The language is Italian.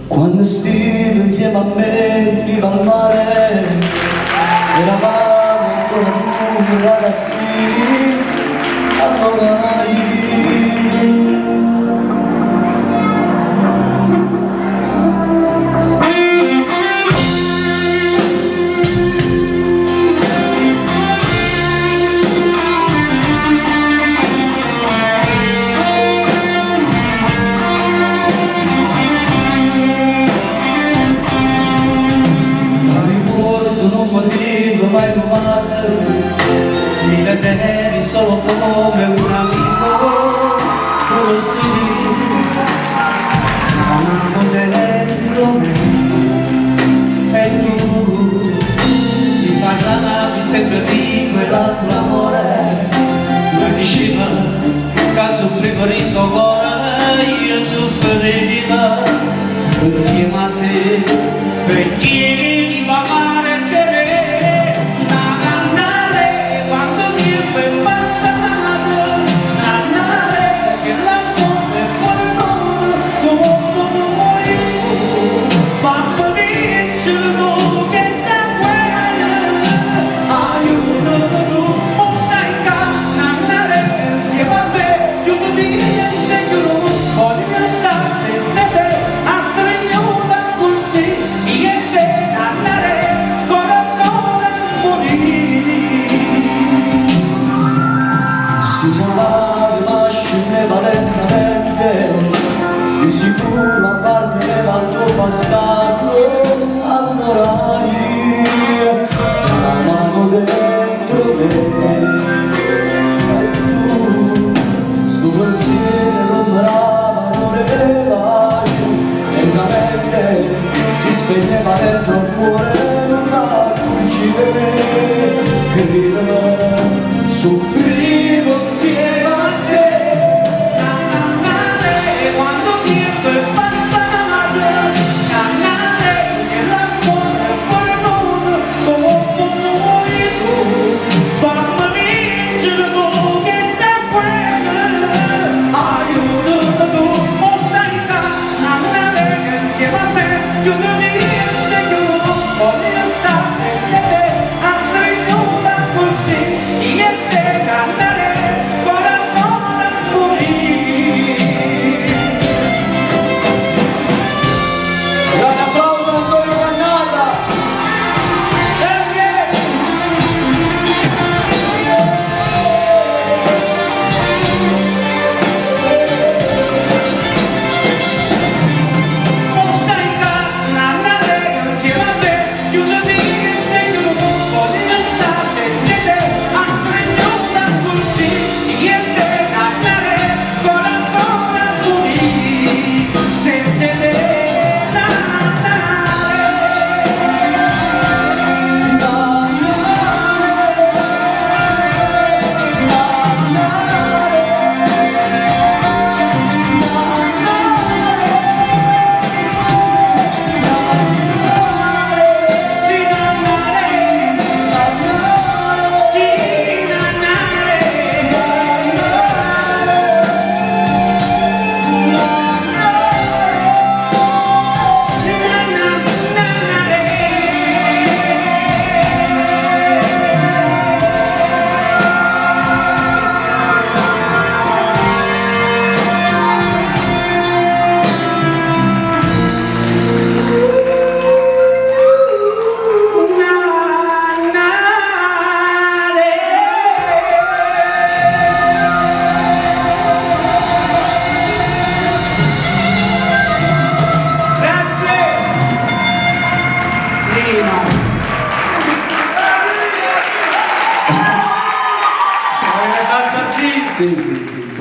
Quando stivo insieme a me in riva al mare, eravamo ancora come ragazzini, allora io mai nuovato, mi vedevi solo come un amico così, amavo dentro me e tu ti parlavi sempre di quell'altro amore, lui diceva che soffrivo in tuo cuore, io soffrivo insieme a te, perché mi fa male te. Di sicuro apparteneva al tuo passato, allora io amavo dentro me e tu sto pensiero non brava, non era giù e una mente si spegneva dentro il cuore, non la coincidere, credeva, soffrivo insieme a te. Sì, sì, sì.